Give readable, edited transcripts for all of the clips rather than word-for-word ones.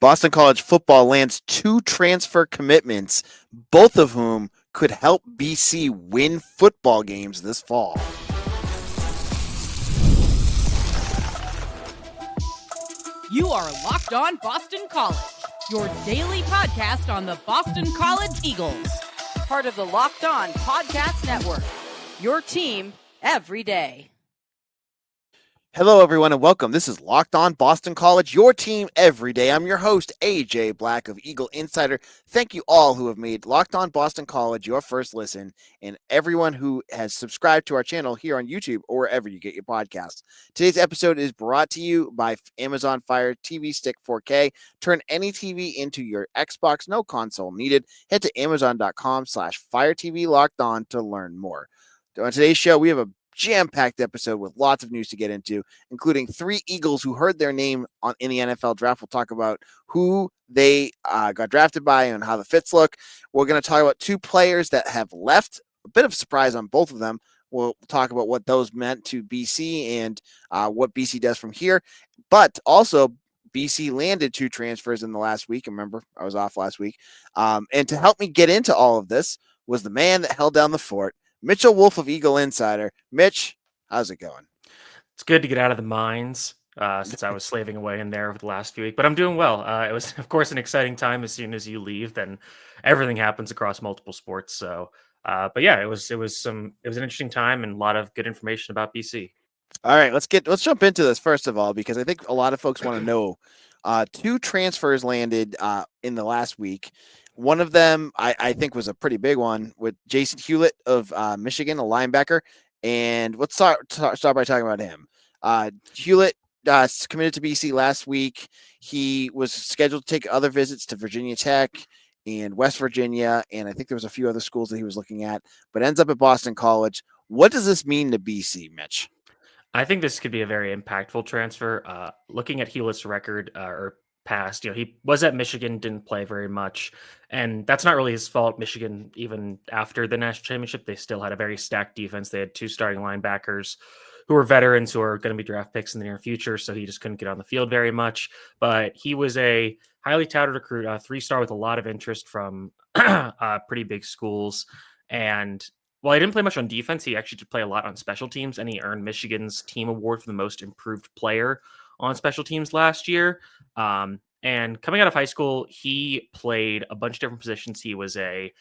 Boston College football lands 2 transfer commitments, both of whom could help BC win football games this fall. You are Locked On Boston College, your daily podcast on the Boston College Eagles. Part of the Locked On Podcast Network, your team every day. Hello, everyone, and welcome. This is Locked On Boston College, your team every day. I'm your host, AJ Black of Eagle Insider. Thank you all who have made Locked On Boston College your first listen, and everyone who has subscribed to our channel here on YouTube or wherever you get your podcasts. Today's episode is brought to you by Amazon Fire TV Stick 4K. Turn any TV into your Xbox, no console needed. Head to amazon.com/Fire TV Locked On to learn more. On today's show, we have a jam-packed episode with lots of news to get into, including 3 Eagles who heard their name in the NFL draft. We'll talk about who they got drafted by and how the fits look. We're going to talk about 2 players that have left. A bit of surprise on both of them. We'll talk about what those meant to BC and what BC does from here. But also, BC landed 2 transfers in the last week. Remember, I was off last week. And to help me get into all of this was the man that held down the fort, Mitchell Wolf of Eagle Insider. Mitch, how's it going? It's good to get out of the mines since I was slaving away in there over the last few weeks, but I'm doing well. It was, of course, an exciting time. As soon as you leave, then everything happens across multiple sports. So, but yeah, it was an interesting time and a lot of good information about BC. All right, let's jump into this first of all, because I think a lot of folks want to know. 2 transfers landed in the last week. One of them, I think, was a pretty big one with Jason Hewlett of Michigan, a linebacker. And let's start by talking about him. Hewlett committed to BC last week. He was scheduled to take other visits to Virginia Tech and West Virginia, and I think there was a few other schools that he was looking at, but ends up at Boston College. What does this mean to BC, Mitch? I think this could be a very impactful transfer. Looking at Hewlett's record or past, he was at Michigan, didn't play very much, and that's not really his fault. Michigan, even after the national championship, they still had a very stacked defense. They had 2 starting linebackers who were veterans who are going to be draft picks in the near future, so he just couldn't get on the field very much. But he was a highly touted recruit, 3-star with a lot of interest from pretty big schools, and while he didn't play much on defense, he actually did play a lot on special teams, and he earned Michigan's team award for the most improved player on special teams last year. And coming out of high school, he played a bunch of different positions. He was a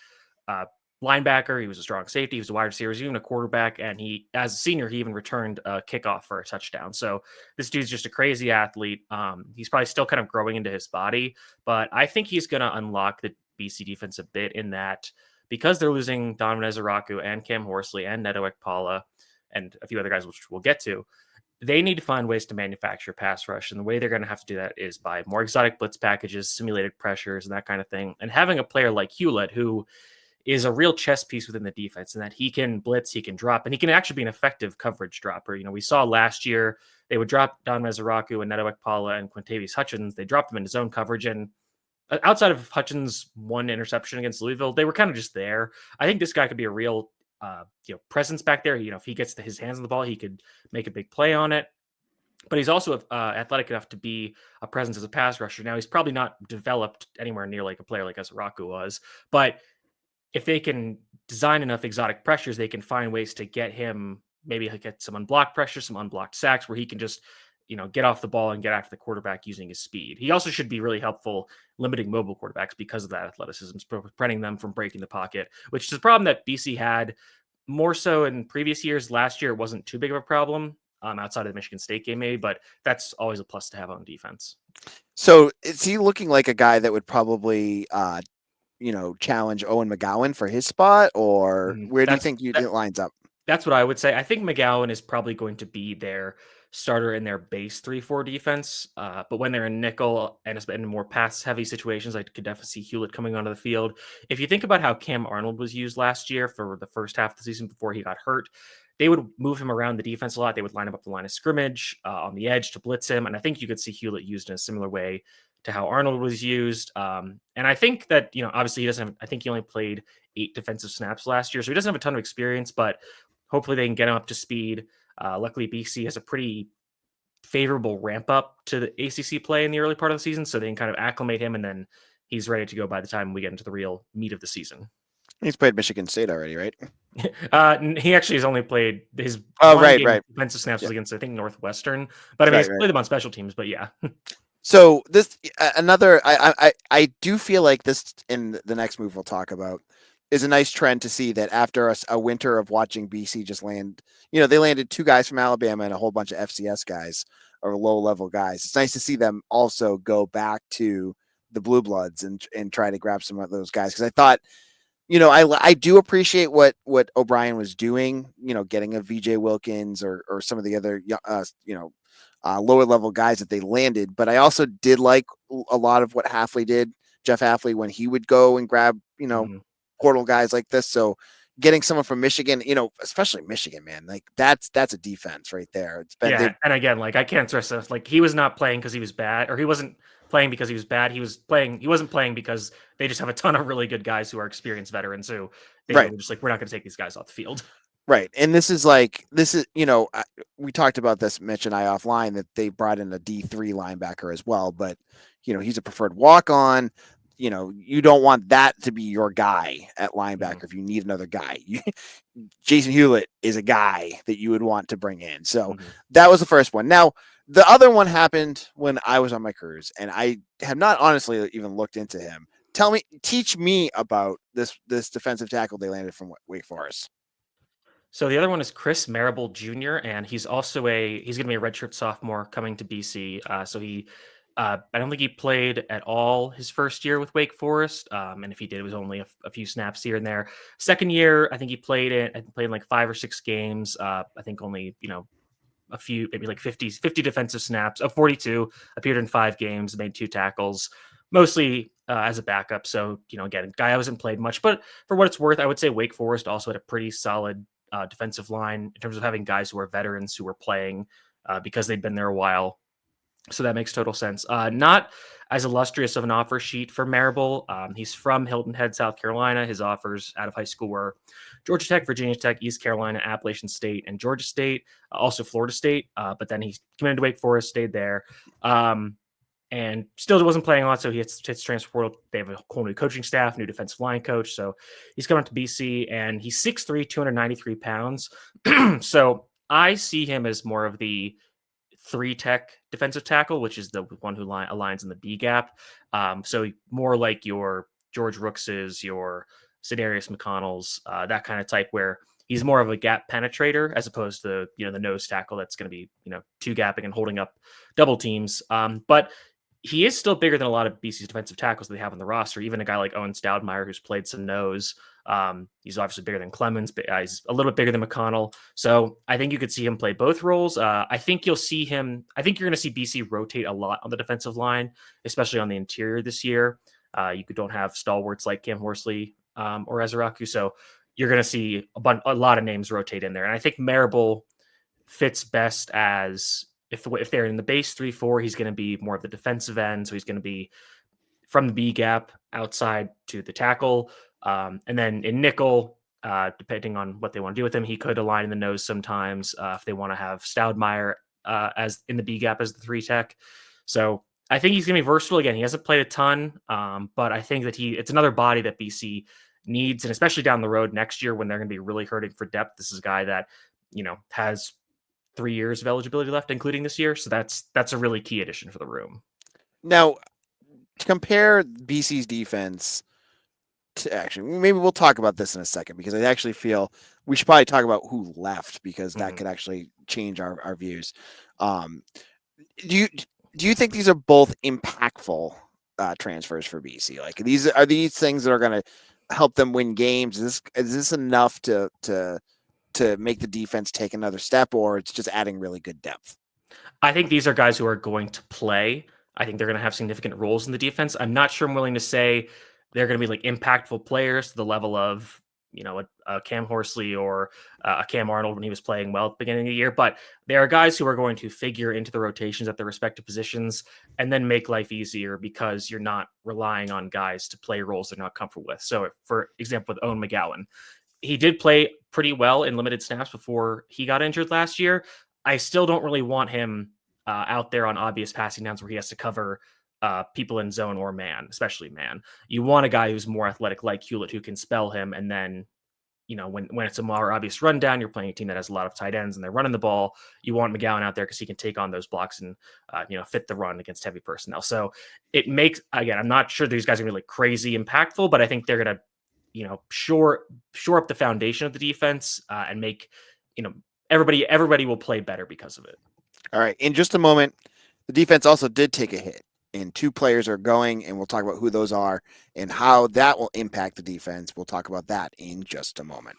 linebacker, he was a strong safety, he was a wide receiver, he was even a quarterback, and he, as a senior, he even returned a kickoff for a touchdown. So this dude's just a crazy athlete. He's probably still kind of growing into his body, but I think he's going to unlock the BC defense a bit in that, because they're losing Donovan Azaraku and Cam Horsley and Neto Ekpala and a few other guys, which we'll get to, they need to find ways to manufacture pass rush. And the way they're going to have to do that is by more exotic blitz packages, simulated pressures, and that kind of thing. And having a player like Hulet, who is a real chess piece within the defense, and that he can blitz, he can drop, and he can actually be an effective coverage dropper. We saw last year they would drop Donovan Azaraku and Neto Ekpala and Quintavious Hutchins. They dropped them into zone coverage, and outside of Hutchins' 1 interception against Louisville, they were kind of just there. I think this guy could be a real, presence back there. If he gets his hands on the ball, he could make a big play on it. But he's also athletic enough to be a presence as a pass rusher. Now, he's probably not developed anywhere near like a player like Azaraku was. But if they can design enough exotic pressures, they can find ways to get him, maybe get some unblocked pressure, some unblocked sacks, where he can just get off the ball and get after the quarterback using his speed. He also should be really helpful limiting mobile quarterbacks because of that athleticism, preventing them from breaking the pocket, which is a problem that BC had more so in previous years. Last year, it wasn't too big of a problem outside of the Michigan State game, maybe, but that's always a plus to have on defense. So is he looking like a guy that would probably, challenge Owen McGowan for his spot, or where do you think it lines up? That's what I would say. I think McGowan is probably going to be their starter in their base 3-4 defense. But when they're in nickel and in more pass-heavy situations, I could definitely see Hewlett coming onto the field. If you think about how Cam Arnold was used last year for the first half of the season before he got hurt, they would move him around the defense a lot. They would line him up the line of scrimmage on the edge to blitz him. And I think you could see Hewlett used in a similar way to how Arnold was used. And I think that, obviously I think he only played 8 defensive snaps last year, so he doesn't have a ton of experience, but hopefully they can get him up to speed. Luckily, BC has a pretty favorable ramp up to the ACC play in the early part of the season, so they can kind of acclimate him, and then he's ready to go by the time we get into the real meat of the season. He's played Michigan State already, right? He actually has only played his right, game right. defensive snaps Yeah. was against, I think, Northwestern, but I mean, Right, he's right. played them on special teams. But yeah, So this another I do feel like this in the next move we'll talk about is a nice trend to see that after a winter of watching BC just land, they landed 2 guys from Alabama and a whole bunch of FCS guys or low level guys. It's nice to see them also go back to the Blue Bloods and try to grab some of those guys because I thought I do appreciate what O'Brien was doing, getting a VJ Wilkins or some of the other lower level guys that they landed. But I also did like a lot of what Halfley did, Jeff Halfley, when he would go and grab, portal guys like this. So getting someone from Michigan, especially Michigan, man, like that's a defense right there. It's been, yeah. And again, like I can't stress this, like he was not playing because he was bad, or he wasn't playing because he was bad. He wasn't playing because they just have a ton of really good guys who are experienced veterans who they right. were just like, we're not going to take these guys off the field. Right. And this is, we talked about this, Mitch and I offline, that they brought in a D3 linebacker as well, but, he's a preferred walk on. You don't want that to be your guy at linebacker if you need another guy. Jason Hewlett is a guy that you would want to bring in. So that was the first one. Now, the other one happened when I was on my cruise, and I have not honestly even looked into him. Teach me about this defensive tackle they landed from Wake Forest. So the other one is Chris Marable Jr., and he's also he's going to be a redshirt sophomore coming to BC. So I don't think he played at all his first year with Wake Forest, and if he did, it was only a few snaps here and there. Second year, I think he played in like 5 or 6 games. I think only a few, maybe like 50 defensive snaps. 42 appeared in 5 games, made 2 tackles, mostly as a backup. So again, guy hasn't played much, but for what it's worth, I would say Wake Forest also had a pretty solid defensive line in terms of having guys who are veterans who were playing because they'd been there a while. So that makes total sense. Not as illustrious of an offer sheet for Marable. He's from Hilton Head, South Carolina. His offers out of high school were Georgia Tech, Virginia Tech, East Carolina, Appalachian State, and Georgia State, also Florida State. But then he committed to Wake Forest, stayed there. And still wasn't playing a lot, so he hits transfer portal. They have a whole new coaching staff, new defensive line coach. So he's coming to BC, and he's 6'3", 293 pounds. So I see him as more of the 3-tech defensive tackle, which is the one who aligns in the B gap. So more like your George Rookses, your Sedarius McConnells, that kind of type, where he's more of a gap penetrator as opposed to the nose tackle that's going to be 2-gapping and holding up double teams. But he is still bigger than a lot of BC's defensive tackles they have on the roster. Even a guy like Owen Stoudemire, who's played some nose. He's obviously bigger than Clemens, but he's a little bit bigger than McConnell. So I think you could see him play both roles. I think you'll see him. I think you're going to see BC rotate a lot on the defensive line, especially on the interior this year. You don't have stalwarts like Cam Horsley or Azaraku. So you're going to see a lot of names rotate in there. And I think Marable fits best as if they're in the base 3-4, he's going to be more of the defensive end. So he's going to be from the B gap outside to the tackle. And then in nickel, depending on what they want to do with him, he could align in the nose sometimes if they want to have Stoudemire as in the B gap as the 3-tech. So I think he's going to be versatile. Again, he hasn't played a ton, but I think that it's another body that BC needs, and especially down the road next year when they're going to be really hurting for depth. This is a guy that has 3 years of eligibility left, including this year. So that's a really key addition for the room. Now, to compare BC's defense to actually, maybe we'll talk about this in a second because I actually feel we should probably talk about who left because that could actually change our views. Do you think these are both impactful transfers for BC? Like are these things that are going to help them win games? Is this enough to make the defense take another step, or it's just adding really good depth? I think these are guys who are going to play. I think they're going to have significant roles in the defense. I'm not sure I'm willing to say they're going to be like impactful players to the level of, a Cam Horsley or a Cam Arnold when he was playing well at the beginning of the year. But there are guys who are going to figure into the rotations at their respective positions and then make life easier because you're not relying on guys to play roles they're not comfortable with. So, for example, with Owen McGowan, he did play pretty well in limited snaps before he got injured last year. I still don't really want him out there on obvious passing downs where he has to cover people in zone or man, especially man. You want a guy who's more athletic like Hulet who can spell him, and then when it's a more obvious rundown, you're playing a team that has a lot of tight ends and they're running the ball. You want McGowan out there because he can take on those blocks and fit the run against heavy personnel. So it makes, again, I'm not sure these guys are really crazy impactful, but I think they're gonna shore up the foundation of the defense and make everybody will play better because of it. All right, in just a moment, the defense also did take a hit, and 2 players are going, and we'll talk about who those are and how that will impact the defense. We'll talk about that in just a moment.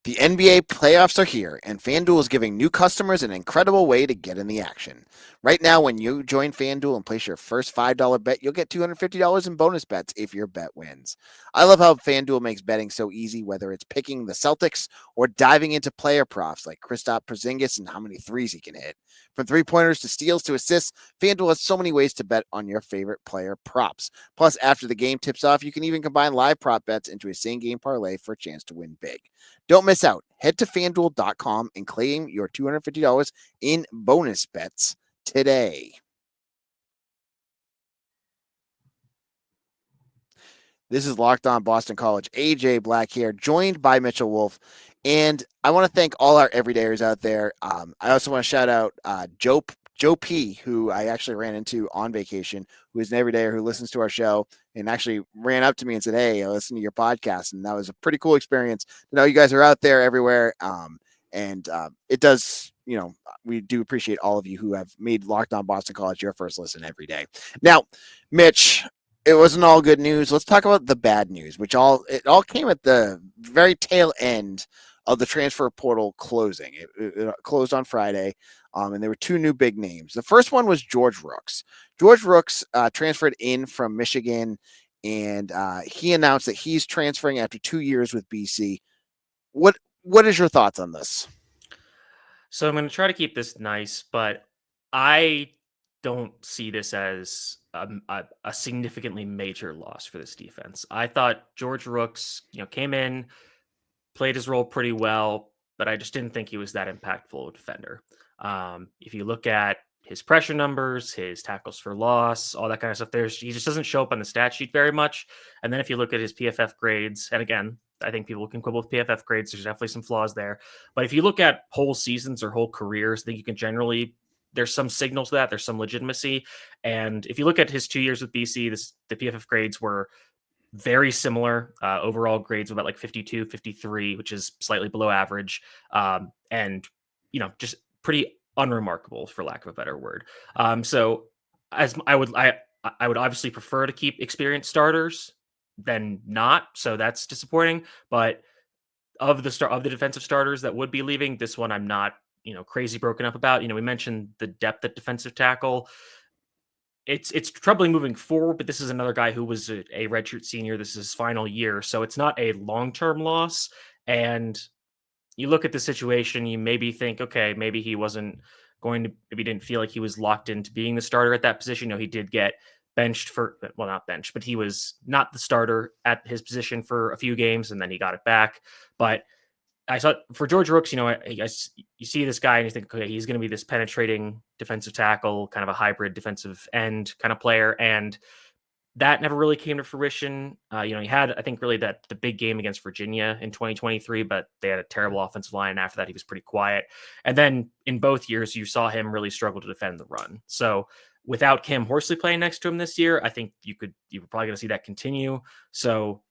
The NBA playoffs are here, and FanDuel is giving new customers an incredible way to get in the action. Right now, when you join FanDuel and place your first $5 bet, you'll get $250 in bonus bets if your bet wins. I love how FanDuel makes betting so easy, whether it's picking the Celtics or diving into player props like Kristaps Porzingis and how many threes he can hit. From three-pointers to steals to assists, FanDuel has so many ways to bet on your favorite player props. Plus, after the game tips off, you can even combine live prop bets into a same-game parlay for a chance to win big. Don't miss out. Head to FanDuel.com and claim your $250 in bonus bets today. This is Locked On Boston College. AJ Black here, joined by Mitchell Wolf. And I want to thank all our everydayers out there. I also want to shout out Joe P, who I actually ran into on vacation, who is an everydayer who listens to our show and actually ran up to me and said, "Hey, I listen to your podcast." And that was a pretty cool experience to know you guys are out there everywhere. And it does, we do appreciate all of you who have made Locked On Boston College your first listen every day. Now, Mitch, it wasn't all good news. Let's talk about the bad news, it all came at the very tail end of the transfer portal closing. It closed on Friday, and there were 2 new big names. The first one was George Rooks. George Rooks transferred in from Michigan, and he announced that he's transferring after 2 years with BC. What is your thoughts on this? So I'm going to try to keep this nice, but I don't see this as a significantly major loss for this defense. I thought George Rooks, came in, played his role pretty well, but I just didn't think he was that impactful a defender. If you look at his pressure numbers, his tackles for loss, all that kind of stuff, he just doesn't show up on the stat sheet very much. And then if you look at his PFF grades, and again, I think people can quibble with PFF grades. There's definitely some flaws there. But if you look at whole seasons or whole careers, I think you can generally, there's some signals to that. There's some legitimacy. And if you look at his 2 years with BC, the PFF grades were very similar. Overall grades about like 52, 53, which is slightly below average. And, just pretty unremarkable for lack of a better word. So as I would obviously prefer to keep experienced starters than not. So that's disappointing. But of the defensive starters that would be leaving, this one I'm not, crazy broken up about. We mentioned the depth at defensive tackle. It's troubling moving forward, but this is another guy who was a redshirt senior. This is his final year, so it's not a long-term loss. And you look at the situation, you maybe think, okay, maybe he wasn't maybe didn't feel like he was locked into being the starter at that position. He did get benched not benched, but he was not the starter at his position for a few games, and then he got it back. But I thought for George Rooks, you see this guy and you think, okay, he's going to be this penetrating defensive tackle, kind of a hybrid defensive end kind of player. And that never really came to fruition. He had, I think, really the big game against Virginia in 2023, but they had a terrible offensive line. And after that, he was pretty quiet. And then in both years, you saw him really struggle to defend the run. So without Cam Horsley playing next to him this year, I think you're probably going to see that continue. So,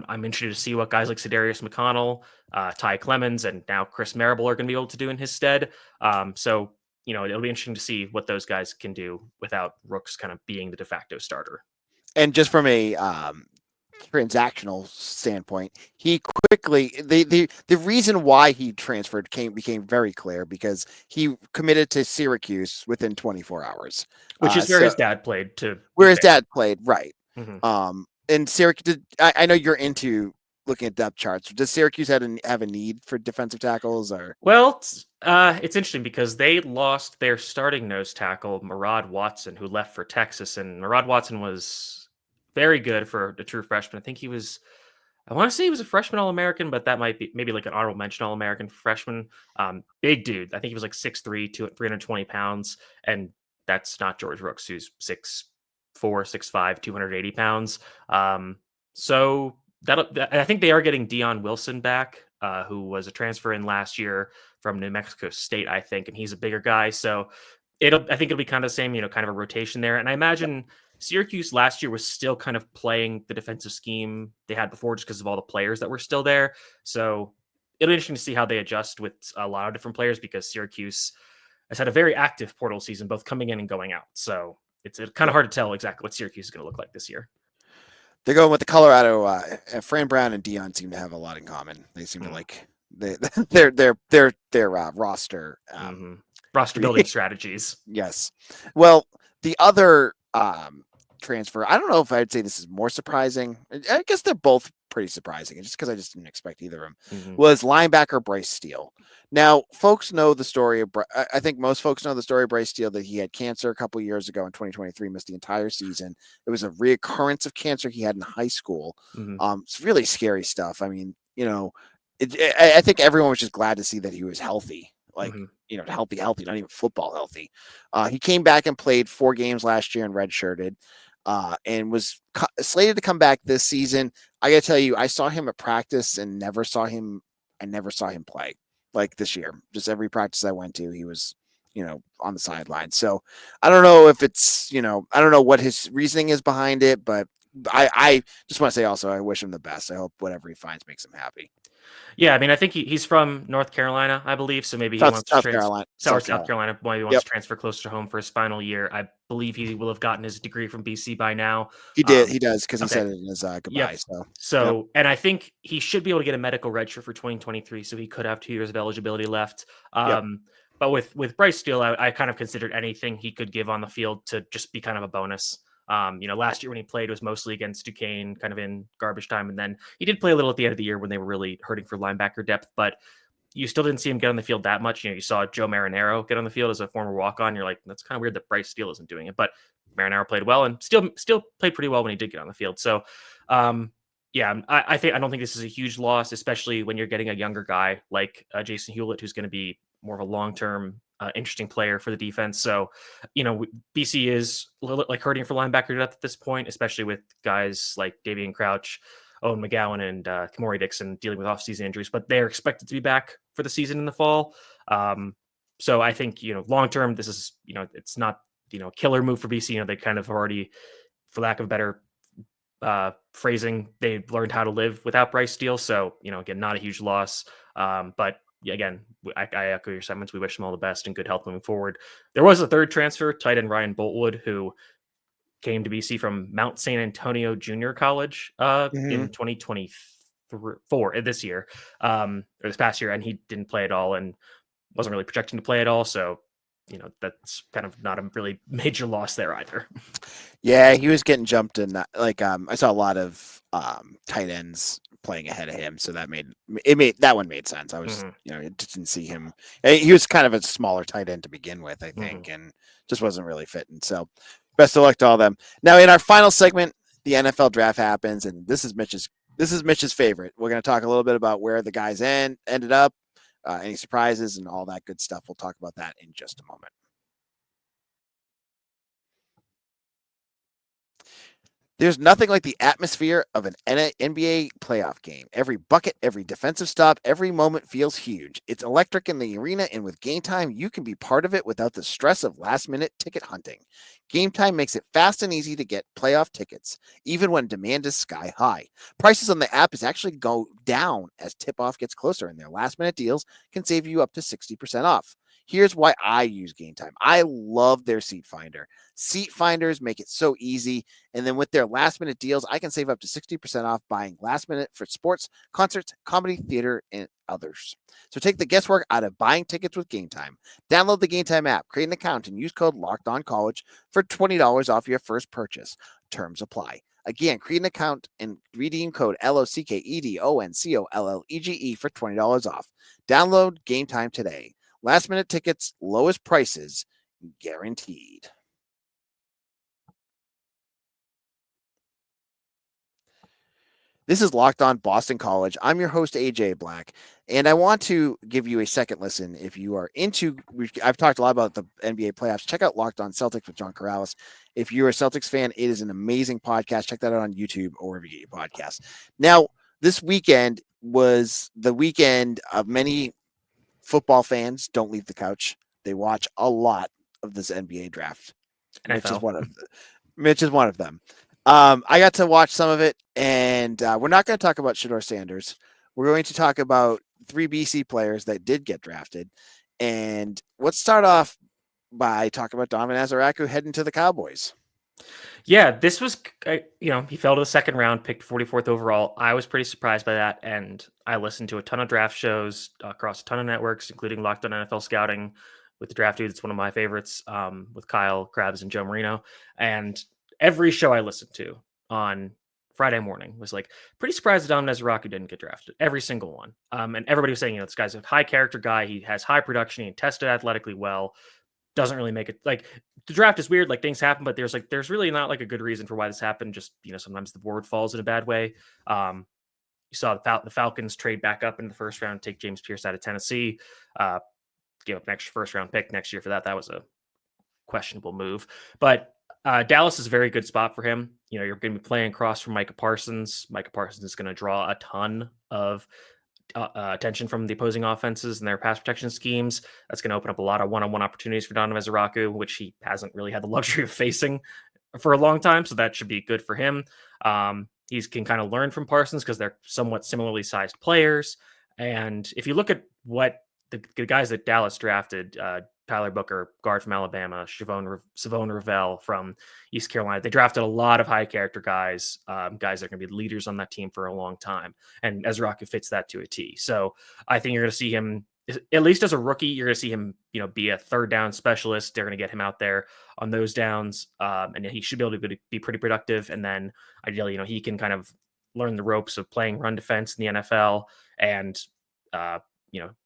I'm interested to see what guys like Sedarius McConnell, Ty Clemens, and now Chris Marable are going to be able to do in his stead. So, it'll be interesting to see what those guys can do without Rooks kind of being the de facto starter. And just from a transactional standpoint, he quickly the reason why he transferred became very clear because he committed to Syracuse within 24 hours, which is where his dad played. Right? Mm-hmm. And Syracuse, I know you're into looking at depth charts. Does Syracuse have a need for defensive tackles? Or well, it's interesting because they lost their starting nose tackle, Marad Watson, who left for Texas, and Marad Watson was very good for a true freshman. I think he was I want to say he was a freshman All-American, but that might be maybe like an honorable mention All-American freshman. Big dude. I think he was like 6'3", 320 pounds. And that's not George Rooks, who's 6'4", 6'5", 280 pounds. So I think they are getting Dion Wilson back, who was a transfer in last year from New Mexico State, I think, and he's a bigger guy. So I think it'll be kind of the same, kind of a rotation there. And I imagine Syracuse last year was still kind of playing the defensive scheme they had before just because of all the players that were still there. So it'll be interesting to see how they adjust with a lot of different players because Syracuse has had a very active portal season, both coming in and going out. So it's kind of hard to tell exactly what Syracuse is going to look like this year. They're going with the Colorado. Fran Brown and Dion seem to have a lot in common. They seem to like their roster roster building strategies. Yes. Well, the other transfer, I don't know if I'd say this is more surprising. I guess they're both pretty surprising, just because I just didn't expect either of them, was linebacker Bryce Steel. Now, folks know the story of, I think most folks know the story of Bryce Steel, that he had cancer a couple years ago in 2023, missed the entire season. It was a reoccurrence of cancer he had in high school. It's really scary stuff. I mean, I think everyone was just glad to see that he was healthy. Like, healthy, not even football healthy. He came back and played 4 games last year and redshirted, and was slated to come back this season. I got to tell you, I saw him at practice and never saw him play like this year. Just every practice I went to, he was, on the sideline. So I don't know if it's, I don't know what his reasoning is behind it, but I just want to say also, I wish him the best. I hope whatever he finds makes him happy. Yeah, I mean, I think he's from North Carolina, I believe. So maybe he wants to transfer. South Carolina. Maybe he wants to transfer closer to home for his final year. I believe he will have gotten his degree from BC by now. He did. He does, because he said it in his goodbye. So, and I think he should be able to get a medical redshirt for 2023. So he could have 2 years of eligibility left. But with Bryce Steel, I kind of considered anything he could give on the field to just be kind of a bonus. Last year when he played was mostly against Duquesne, kind of in garbage time. And then he did play a little at the end of the year when they were really hurting for linebacker depth, but you still didn't see him get on the field that much. You saw Joe Marinaro get on the field as a former walk-on. You're like, that's kind of weird that Bryce Steel isn't doing it, but Marinaro played well and still played pretty well when he did get on the field. So, I don't think this is a huge loss, especially when you're getting a younger guy like Jason Hewlett, who's going to be more of a long-term interesting player for the defense. So, BC is a little like hurting for linebacker depth at this point, especially with guys like Davian Crouch, Owen McGowan, and Kamori Dixon dealing with off-season injuries, but they're expected to be back for the season in the fall. So I think, long-term, this is, it's not, a killer move for BC. They kind of already, for lack of better phrasing, they learned how to live without Bryce Steel. So, again, not a huge loss. But again, I echo your sentiments. We wish them all the best and good health moving forward. There was a third transfer, tight end Ryan Boltwood, who came to BC from Mount San Antonio Junior College in 2024 this year, or this past year, and he didn't play at all and wasn't really projecting to play at all. So, that's kind of not a really major loss there either. Yeah, he was getting jumped in that. I saw a lot of tight ends playing ahead of him, so that one made sense. I was, didn't see him. He was kind of a smaller tight end to begin with, I think, and just wasn't really fitting. So, best of luck to all of them. Now, in our final segment, the NFL draft happens, and this is Mitch's favorite. We're going to talk a little bit about where the guys ended up, any surprises, and all that good stuff. We'll talk about that in just a moment. There's nothing like the atmosphere of an NBA playoff game. Every bucket, every defensive stop, every moment feels huge. It's electric in the arena, and with Game Time, you can be part of it without the stress of last-minute ticket hunting. Game Time makes it fast and easy to get playoff tickets, even when demand is sky high. Prices on the app is actually go down as tip-off gets closer, and their last-minute deals can save you up to 60% off. Here's why I use Game Time. I love their seat finder. Seat finders make it so easy. And then with their last minute deals, I can save up to 60% off buying last minute for sports, concerts, comedy, theater, and others. So take the guesswork out of buying tickets with Game Time. Download the Game Time app, create an account, and use code LOCKEDONCollege for $20 off your first purchase. Terms apply. Again, create an account and redeem code LOCKEDONCOLLEGE for $20 off. Download Game Time today. Last minute tickets, lowest prices, guaranteed. This is Locked On Boston College. I'm your host, AJ Black, and I want to give you a second listen if you are into. I've talked a lot about the NBA playoffs. Check out Locked On Celtics with John Corrales. If you're a Celtics fan, it is an amazing podcast. Check that out on YouTube or wherever you get your podcasts. Now, this weekend was the weekend of many football fans don't leave the couch. They watch a lot of this NBA draft. Mitch is NFL. one of Mitch is one of them. I got to watch some of it, and we're not going to talk about Shador Sanders. We're going to talk about 3 BC players that did get drafted. And let's start off by talking about Donovan Azaraku heading to the Cowboys. Yeah, this was, he fell to the second round, picked 44th overall. I was pretty surprised by that. And I listened to a ton of draft shows across a ton of networks, including Locked On NFL Scouting with the Draft Dudes. It's one of my favorites with Kyle Krabs and Joe Marino. And every show I listened to on Friday morning was like, pretty surprised that Donovan Azaraku didn't get drafted. Every single one. And everybody was saying, this guy's a high character guy. He has high production. He tested athletically well. Doesn't really make it like the draft is weird, like things happen, but there's really not like a good reason for why this happened. Just, sometimes the board falls in a bad way. You saw the Falcons trade back up in the first round, take James Pierce out of Tennessee, give up an extra first round pick next year for that. That was a questionable move, but Dallas is a very good spot for him. You're going to be playing across from Micah Parsons. Micah Parsons is going to draw a ton of attention from the opposing offenses and their pass protection schemes. That's going to open up a lot of one-on-one opportunities for Donovan Azaraku, which he hasn't really had the luxury of facing for a long time. So that should be good for him. He can kind of learn from Parsons because they're somewhat similarly sized players. And if you look at what the guys that Dallas drafted, Tyler Booker, guard from Alabama, Savone Ravel from East Carolina. They drafted a lot of high character guys, guys that are going to be leaders on that team for a long time. And Ezraku fits that to a T. So I think you're going to see him, at least as a rookie, you're going to see him, be a third down specialist. They're going to get him out there on those downs. And he should be able to be pretty productive. And then ideally, he can kind of learn the ropes of playing run defense in the NFL and,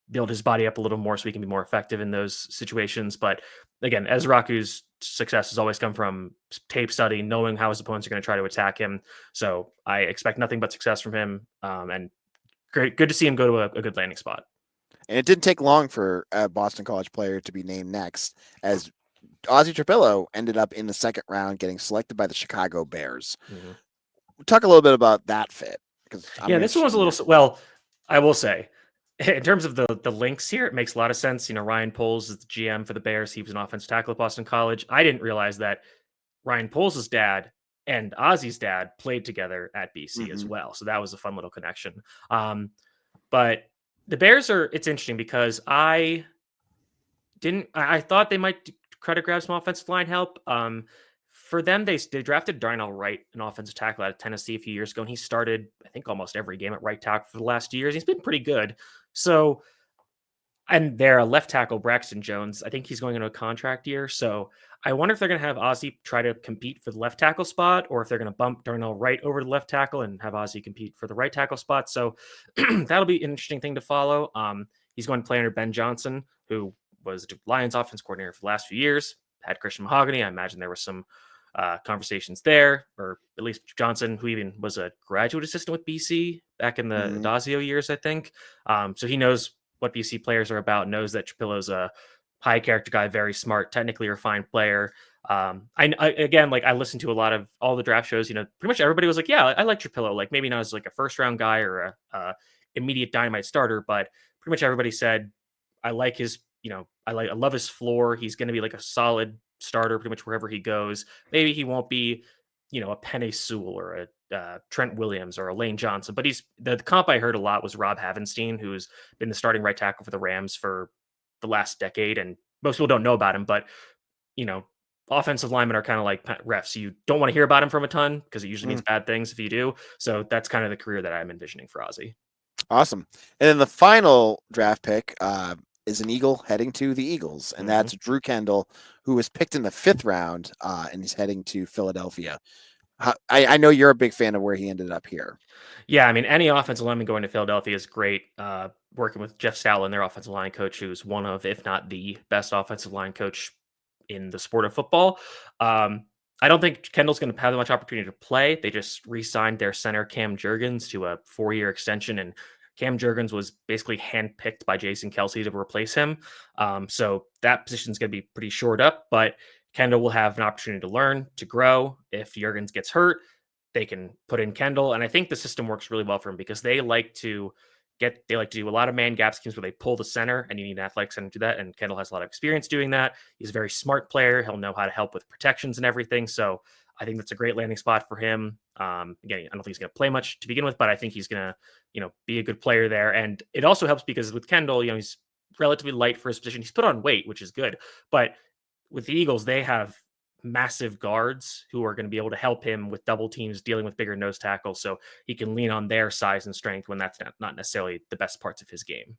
build his body up a little more so he can be more effective in those situations. But again, Ezraku's success has always come from tape study, knowing how his opponents are going to try to attack him. So I expect nothing but success from him. And good to see him go to a good landing spot. And it didn't take long for a Boston College player to be named next, as Ozzy Trabillo ended up in the second round getting selected by the Chicago Bears. Mm-hmm. We'll talk a little bit about that fit. This one was a little, well, I will say, in terms of the links here, it makes a lot of sense. Ryan Poles is the GM for the Bears. He was an offensive tackle at Boston College. I didn't realize that Ryan Poles' dad and Ozzy's dad played together at BC as well. So that was a fun little connection. But the Bears it's interesting because I thought they might try to grab some offensive line help. For them, they drafted Darnell Wright, an offensive tackle out of Tennessee a few years ago, and he started, I think, almost every game at right tackle for the last 2 years. He's been pretty good. So, and their left tackle, Braxton Jones, I think he's going into a contract year. So I wonder if they're going to have Ozzy try to compete for the left tackle spot, or if they're going to bump Darnell Wright over to the left tackle and have Ozzy compete for the right tackle spot. So that'll be an interesting thing to follow. He's going to play under Ben Johnson, who was the Lions offense coordinator for the last few years, had Christian Mahogany. I imagine there was some conversations there, or at least Johnson, who even was a graduate assistant with BC back in the Dazio years, I think. So he knows what BC players are about, knows that Trapillo's a high character guy, very smart, technically refined player. I listened to a lot of all the draft shows, pretty much everybody was like, yeah, I like Trapillo. Like maybe not as like a first round guy or a immediate dynamite starter, but pretty much everybody said, I like his, I love his floor. He's going to be like a solid starter pretty much wherever he goes. Maybe he won't be, a Penei Sewell or a Trent Williams or a Lane Johnson, but he's the comp I heard a lot was Rob Havenstein, who's been the starting right tackle for the Rams for the last decade. And most people don't know about him, but offensive linemen are kind of like refs. You don't want to hear about him from a ton because it usually means bad things if you do. So that's kind of the career that I'm envisioning for Ozzy. Awesome. And then the final draft pick, is an Eagle heading to the Eagles, and that's Drew Kendall, who was picked in the 5th round, and he's heading to Philadelphia. I know you're a big fan of where he ended up here. Yeah, I mean, any offensive lineman going to Philadelphia is great. Working with Jeff Stoutland, their offensive line coach, who's one of, if not the best offensive line coach in the sport of football. I don't think Kendall's going to have much opportunity to play. They just re-signed their center Cam Jurgens to a 4-year extension, and Cam Jurgens was basically handpicked by Jason Kelsey to replace him. So that position is going to be pretty shored up, but Kendall will have an opportunity to learn, to grow. If Jurgens gets hurt, they can put in Kendall, and I think the system works really well for him because they like to do a lot of man gap schemes where they pull the center, and you need an athletic center to do that. And Kendall has a lot of experience doing that. He's a very smart player. He'll know how to help with protections and everything. So I think that's a great landing spot for him. Again, I don't think he's going to play much to begin with, but I think he's going to, be a good player there. And it also helps because with Kendall, he's relatively light for his position. He's put on weight, which is good. But with the Eagles, they have massive guards who are going to be able to help him with double teams dealing with bigger nose tackles, so he can lean on their size and strength when that's not necessarily the best parts of his game.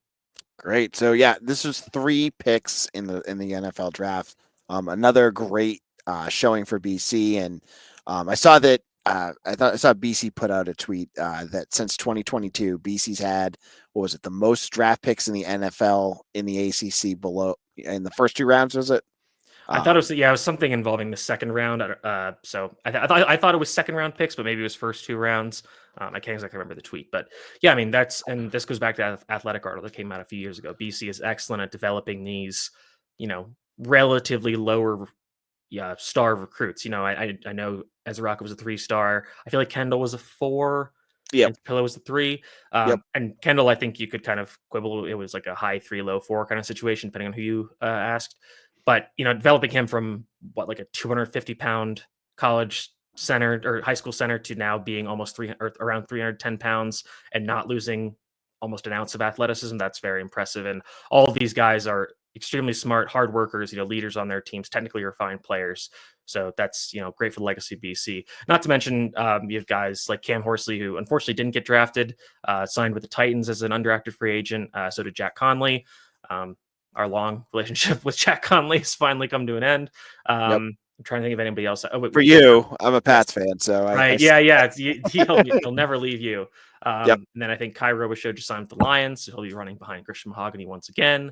Great. So yeah, this was 3 picks in the NFL draft. Another great showing for BC, and I saw that I saw BC put out a tweet that since 2022, BC's had, what was it, the most draft picks in the NFL in the ACC below in the first 2 rounds, was it? I thought it was something involving the second round. So I thought it was second round picks, but maybe it was first 2 rounds. I can't exactly remember the tweet, but yeah, I mean and this goes back to that athletic article that came out a few years ago. BC is excellent at developing these, relatively lower star recruits. I know Azaraku was a 3-star. I feel like Kendall was a 4. Yep. And Trapillo was the 3. Yep. And Kendall, I think you could kind of quibble. It was like a high 3, low 4 kind of situation, depending on who you asked. But developing him from like a 250-pound college center or high school center to now being almost 300 or around 310 pounds and not losing almost an ounce of athleticism, that's very impressive. And all of these guys are extremely smart, hard workers, leaders on their teams, technically refined players. So that's, great for the legacy of BC. Not to mention, you have guys like Cam Horsley, who unfortunately didn't get drafted, signed with the Titans as an undrafted free agent. So did Jack Conley. Our long relationship with Jack Conley has finally come to an end. Yep. I'm trying to think of anybody else. For you, I'm a Pats fan, so right. He'll never leave you. Yep. And then I think Kai Robichaux just signed with the Lions, so he'll be running behind Christian Mahogany once again.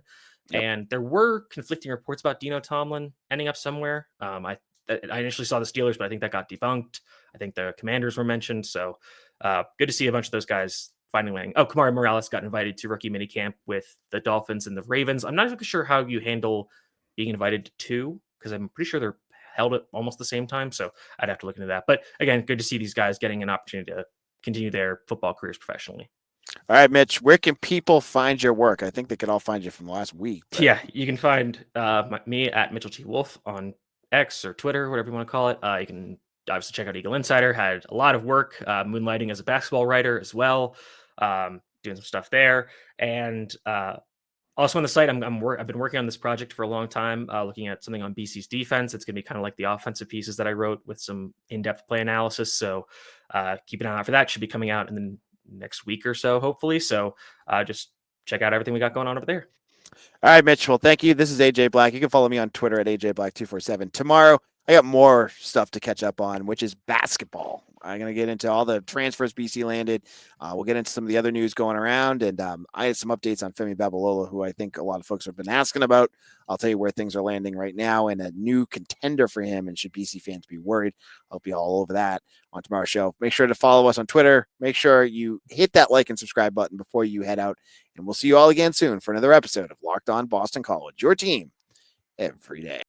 Yep. And there were conflicting reports about Dino Tomlin ending up somewhere. I initially saw the Steelers, but I think that got debunked. I think the Commanders were mentioned. So good to see a bunch of those guys finding landing. Oh, Kamari Morales got invited to rookie minicamp with the Dolphins and the Ravens. I'm not exactly sure how you handle being invited to 2, because I'm pretty sure they're held at almost the same time. So I'd have to look into that. But again, good to see these guys getting an opportunity to continue their football careers professionally. All right, Mitch, where can people find your work? I think they could all find you from last week. But... Yeah, you can find me at Mitchell T. Wolf on X or Twitter, whatever you want to call it. You can obviously check out Eagle Insider. Had a lot of work moonlighting as a basketball writer as well, doing some stuff there. And also on the site, I've been working on this project for a long time, looking at something on BC's defense. It's going to be kind of like the offensive pieces that I wrote with some in-depth play analysis. So keep an eye out for that. Should be coming out in the next week or so, hopefully. So just check out everything we got going on over there. All right, Mitch. Well, thank you. This is AJ Black. You can follow me on Twitter at AJBlack247. Tomorrow, I got more stuff to catch up on, which is basketball. I'm going to get into all the transfers BC landed. We'll get into some of the other news going around. And I had some updates on Femi Babalola, who I think a lot of folks have been asking about. I'll tell you where things are landing right now and a new contender for him. And should BC fans be worried? I'll be all over that on tomorrow's show. Make sure to follow us on Twitter. Make sure you hit that like and subscribe button before you head out. And we'll see you all again soon for another episode of Locked On Boston College, your team every day.